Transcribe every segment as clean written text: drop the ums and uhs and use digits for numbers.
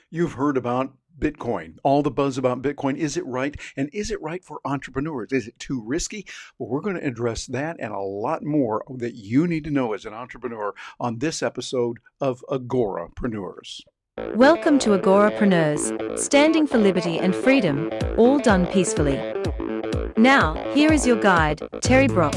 You've heard about Bitcoin, all the buzz about Bitcoin. Is it right? And is it right for entrepreneurs? Is it too risky? Well, we're going to address that and a lot more that you need to know as an entrepreneur on this episode of Agorapreneurs. Welcome to Agorapreneurs, standing for liberty and freedom, all done peacefully. Now, here is your guide, Terry Brock.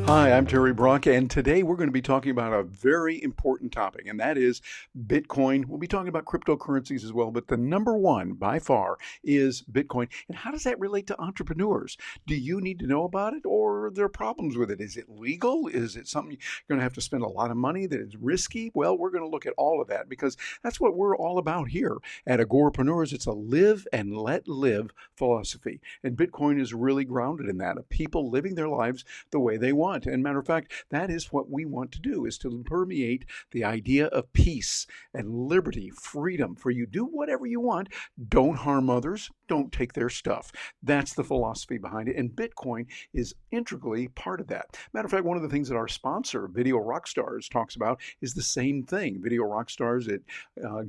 Hi, I'm Terry Brock, and today we're going to be talking about a very important topic, and that is Bitcoin. We'll be talking about cryptocurrencies as well, but the number one by far is Bitcoin. And how does that relate to entrepreneurs? Do you need to know about it, or are there problems with it? Is it legal? Is it something you're going to have to spend a lot of money that is risky? Well, we're going to look at all of that because that's what we're all about here at Agorapreneurs. It's a live and let live philosophy, and Bitcoin is really grounded in that, of people living their lives the way they want. And matter of fact, that is what we want to do, is to permeate the idea of peace and liberty, freedom, for you do whatever you want. Don't harm others. Don't take their stuff. That's the philosophy behind it. And Bitcoin is integrally part of that. Matter of fact, one of the things that our sponsor, Video Rockstars, talks about is the same thing. Video Rockstars, it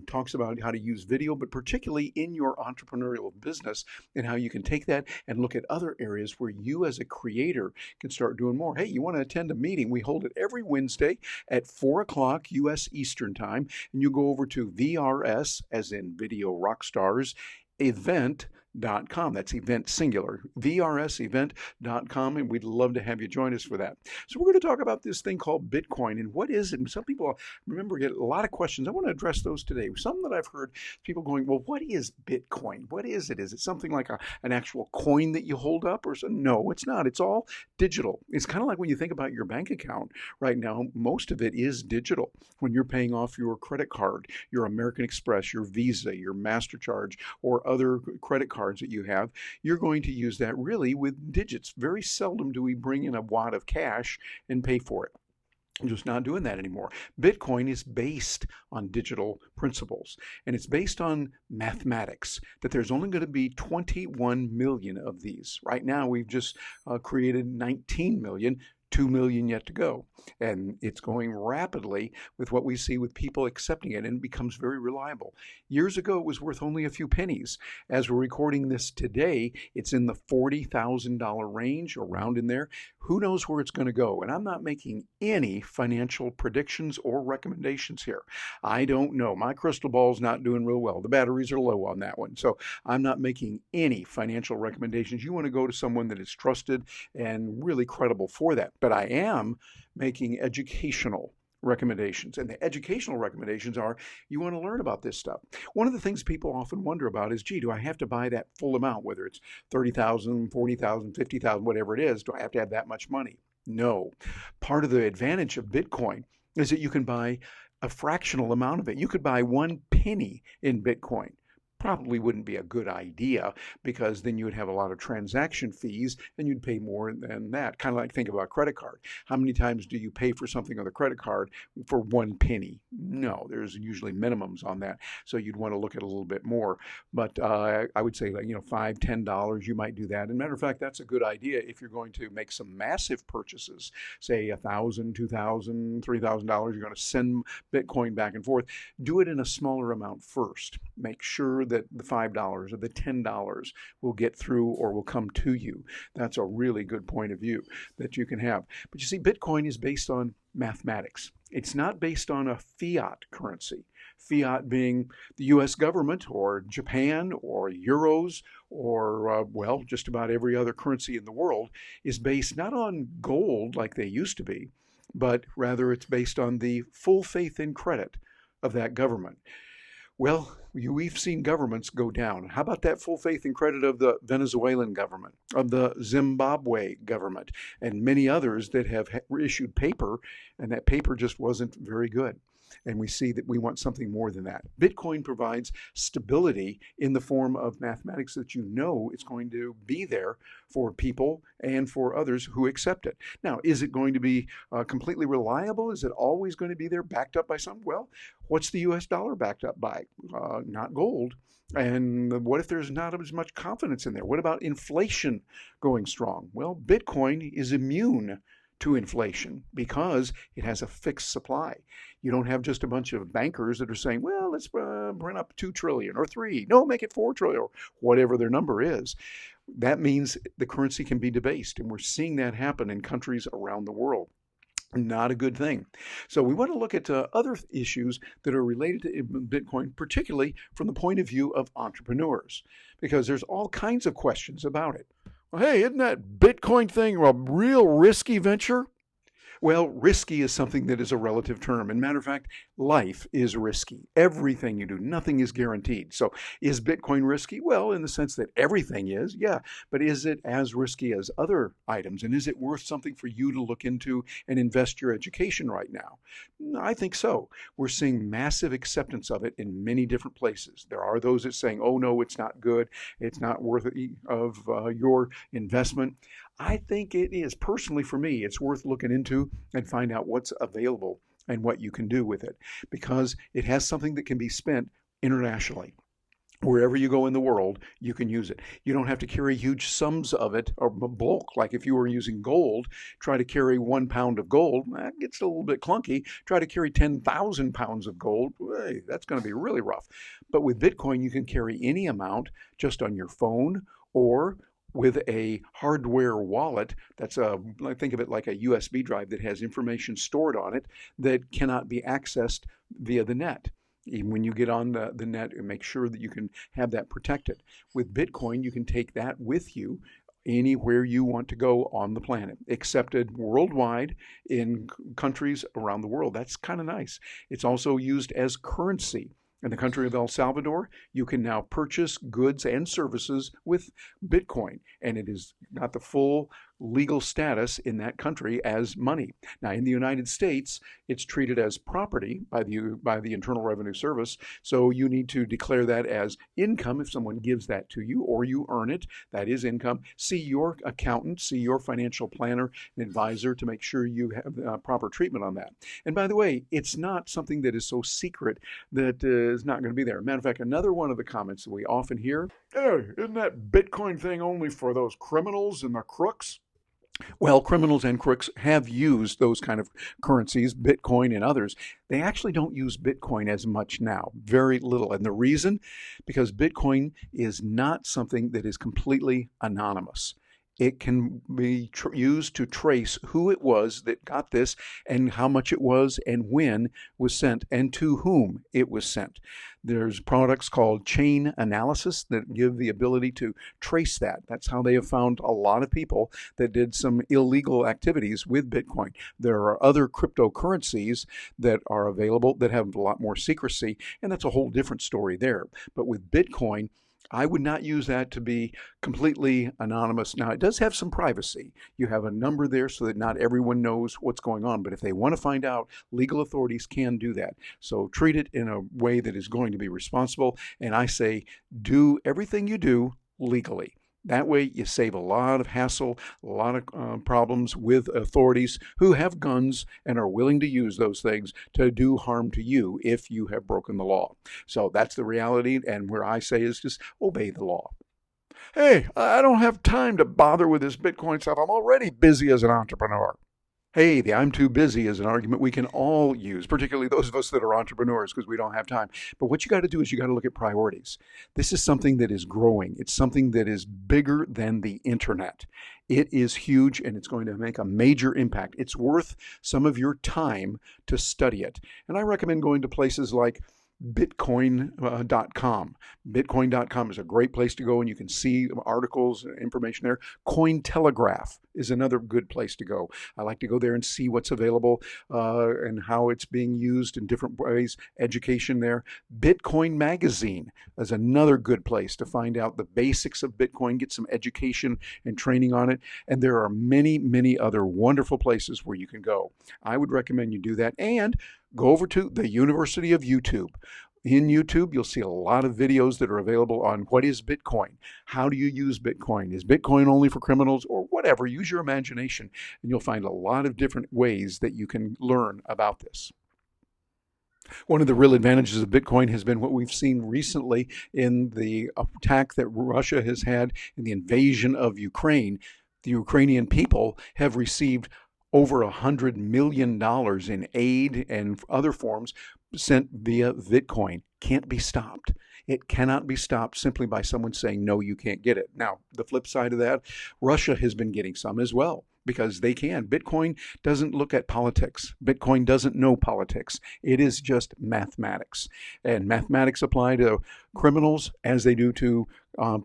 talks about how to use video, but particularly in your entrepreneurial business, and how you can take that and look at other areas where you as a creator can start doing more. Hey, you want to attend a meeting? We hold it every Wednesday at 4 o'clock U.S. Eastern Time, and you go over to VRS, as in Video Rockstars, event.com. That's event singular, vrsevent.com, and we'd love to have you join us for that. So we're going to talk about this thing called Bitcoin and what is it. And some people, remember, get a lot of questions. I want to address those today. Some that I've heard people going, well, what is Bitcoin? What is it? Is it something like an actual coin that you hold up? Or so? No, it's not. It's all digital. It's kind of like when you think about your bank account right now, most of it is digital. When you're paying off your credit card, your American Express, your Visa, your MasterCharge, or other credit cards that you have, you're going to use that really with digits. Very seldom do we bring in a wad of cash and pay for it. I'm just not doing that anymore. Bitcoin is based on digital principles, and it's based on mathematics, that there's only going to be 21 million of these. Right now, we've just created 19 million. 2 million yet to go. And it's going rapidly with what we see with people accepting it, and it becomes very reliable. Years ago, it was worth only a few pennies. As we're recording this today, it's in the $40,000 range, around in there. Who knows where it's going to go? And I'm not making any financial predictions or recommendations here. I don't know. My crystal ball's not doing real well. The batteries are low on that one. So I'm not making any financial recommendations. You want to go to someone that is trusted and really credible for that. But I am making educational recommendations. And the educational recommendations are, you want to learn about this stuff. One of the things people often wonder about is, gee, do I have to buy that full amount, whether it's 30,000, 40,000, 50,000, whatever it is, do I have to have that much money? No. Part of the advantage of Bitcoin is that you can buy a fractional amount of it. You could buy 1 penny in Bitcoin. Probably wouldn't be a good idea, because then you would have a lot of transaction fees and you'd pay more than that. Kind of like, think about a credit card. How many times do you pay for something on a credit card for 1 penny? No, there's usually minimums on that. So you'd want to look at a little bit more. But I would say, like, $5, $10, you might do that. And matter of fact, that's a good idea if you're going to make some massive purchases, say $1,000, $2,000, $3,000, you're going to send Bitcoin back and forth. Do it in a smaller amount first. Make sure that the $5 or the $10 will get through or will come to you. That's a really good point of view that you can have. But you see, Bitcoin is based on mathematics. It's not based on a fiat currency. Fiat being the US government or Japan or euros or, just about every other currency in the world is based not on gold like they used to be, but rather it's based on the full faith and credit of that government. Well, we've seen governments go down. How about that full faith and credit of the Venezuelan government, of the Zimbabwe government, and many others that have issued paper, and that paper just wasn't very good. And we see that we want something more than that. Bitcoin provides stability in the form of mathematics that it's going to be there for people and for others who accept it. Now, is it going to be completely reliable? Is it always going to be there, backed up by some? Well, what's the US dollar backed up by? Not gold. And what if there's not as much confidence in there? What about inflation going strong? Well, Bitcoin is immune to inflation because it has a fixed supply. You don't have just a bunch of bankers that are saying, well, let's print up 2 trillion or 3. No, make it 4 trillion or whatever their number is. That means the currency can be debased. And we're seeing that happen in countries around the world. Not a good thing. So we want to look at other issues that are related to Bitcoin, particularly from the point of view of entrepreneurs, because there's all kinds of questions about it. Well, hey, isn't that Bitcoin thing a real risky venture? Well, risky is something that is a relative term. And matter of fact, life is risky. Everything you do, nothing is guaranteed. So is Bitcoin risky? Well, in the sense that everything is, yeah. But is it as risky as other items? And is it worth something for you to look into and invest your education right now? I think so. We're seeing massive acceptance of it in many different places. There are those that are saying, oh, no, it's not good. It's not worth it of your investment. I think it is. Personally, for me, it's worth looking into and find out what's available and what you can do with it, because it has something that can be spent internationally. Wherever you go in the world, you can use it. You don't have to carry huge sums of it or bulk. Like if you were using gold, try to carry 1 pound of gold, that gets a little bit clunky. Try to carry 10,000 pounds of gold, hey, that's going to be really rough. But with Bitcoin, you can carry any amount just on your phone or with a hardware wallet. That's think of it like a USB drive that has information stored on it that cannot be accessed via the net. Even when you get on the net, and make sure that you can have that protected. With Bitcoin, you can take that with you anywhere you want to go on the planet, accepted worldwide in countries around the world. That's kind of nice. It's also used as currency. In the country of El Salvador, you can now purchase goods and services with Bitcoin, and it is got the full legal status in that country as money. Now, in the United States, it's treated as property by the Internal Revenue Service, so you need to declare that as income if someone gives that to you, or you earn it. That is income. See your accountant, see your financial planner and advisor to make sure you have proper treatment on that. And by the way, it's not something that is so secret that is not going to be there. Matter of fact, another one of the comments that we often hear, hey, isn't that Bitcoin thing only for those criminals and the crooks? Well, criminals and crooks have used those kind of currencies, Bitcoin and others. They actually don't use Bitcoin as much now, very little. And the reason? Because Bitcoin is not something that is completely anonymous. It can be used to trace who it was that got this and how much it was and when was sent and to whom it was sent. There's products called chain analysis that give the ability to trace that. That's how they have found a lot of people that did some illegal activities with Bitcoin. There are other cryptocurrencies that are available that have a lot more secrecy, and that's a whole different story there. But with Bitcoin, I would not use that to be completely anonymous. Now, it does have some privacy. You have a number there so that not everyone knows what's going on. But if they want to find out, legal authorities can do that. So treat it in a way that is going to be responsible. And I say, do everything you do legally. That way you save a lot of hassle, a lot of problems with authorities who have guns and are willing to use those things to do harm to you if you have broken the law. So that's the reality, and where I say is just obey the law. Hey, I don't have time to bother with this Bitcoin stuff. I'm already busy as an entrepreneur. Hey, the I'm too busy is an argument we can all use, particularly those of us that are entrepreneurs, because we don't have time. But what you got to do is you got to look at priorities. This is something that is growing. It's something that is bigger than the internet. It is huge, and it's going to make a major impact. It's worth some of your time to study it. And I recommend going to places like Bitcoin.com. Bitcoin.com is a great place to go, and you can see articles and information there. Cointelegraph is another good place to go. I like to go there and see what's available and how it's being used in different ways. Education there. Bitcoin Magazine is another good place to find out the basics of Bitcoin, get some education and training on it. And there are many, many other wonderful places where you can go. I would recommend you do that. And go over to the University of YouTube. In YouTube, you'll see a lot of videos that are available on what is Bitcoin. How do you use Bitcoin? Is Bitcoin only for criminals or whatever? Use your imagination, and you'll find a lot of different ways that you can learn about this. One of the real advantages of Bitcoin has been what we've seen recently in the attack that Russia has had in the invasion of Ukraine. The Ukrainian people have received over $100 million in aid and other forms sent via Bitcoin. Can't be stopped. It cannot be stopped simply by someone saying, no, you can't get it. Now, the flip side of that, Russia has been getting some as well, because they can. Bitcoin doesn't look at politics. Bitcoin doesn't know politics. It is just mathematics. And mathematics apply to criminals as they do to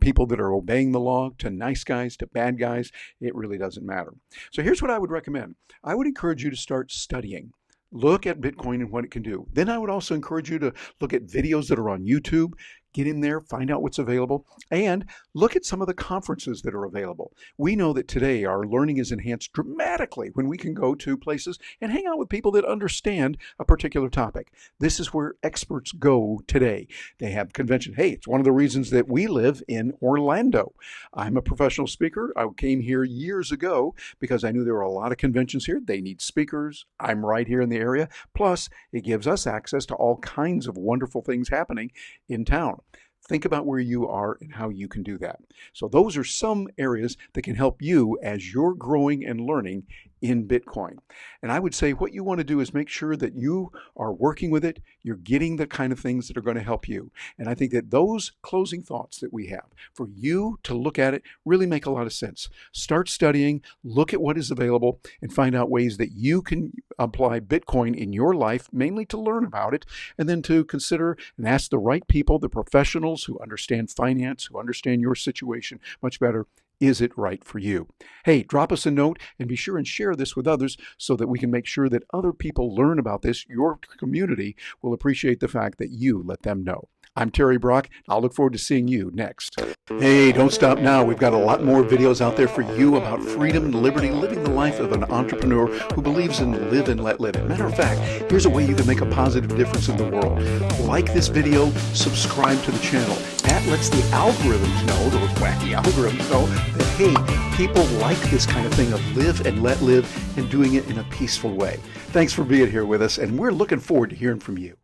people that are obeying the law, to nice guys, to bad guys. It really doesn't matter. So here's what I would recommend. I would encourage you to start studying. Look at Bitcoin and what it can do. Then I would also encourage you to look at videos that are on YouTube. Get in there, find out what's available, and look at some of the conferences that are available. We know that today our learning is enhanced dramatically when we can go to places and hang out with people that understand a particular topic. This is where experts go today. They have convention. Hey, it's one of the reasons that we live in Orlando. I'm a professional speaker. I came here years ago because I knew there were a lot of conventions here. They need speakers. I'm right here in the area. Plus, it gives us access to all kinds of wonderful things happening in town. Think about where you are and how you can do that. So those are some areas that can help you as you're growing and learning in Bitcoin. And I would say what you want to do is make sure that you are working with it, you're getting the kind of things that are going to help you. And I think that those closing thoughts that we have for you to look at it really make a lot of sense. Start studying, look at what is available, and find out ways that you can apply Bitcoin in your life, mainly to learn about it, and then to consider and ask the right people, the professionals who understand finance, who understand your situation much better. Is it right for you? Hey, drop us a note and be sure and share this with others so that we can make sure that other people learn about this. Your community will appreciate the fact that you let them know. I'm Terry Brock. I'll look forward to seeing you next. Hey, don't stop now. We've got a lot more videos out there for you about freedom and liberty, living the life of an entrepreneur who believes in live and let live. Matter of fact, here's a way you can make a positive difference in the world. Like this video, subscribe to the channel. That lets the algorithms know, those wacky algorithms know, that hey, people like this kind of thing of live and let live and doing it in a peaceful way. Thanks for being here with us, and we're looking forward to hearing from you.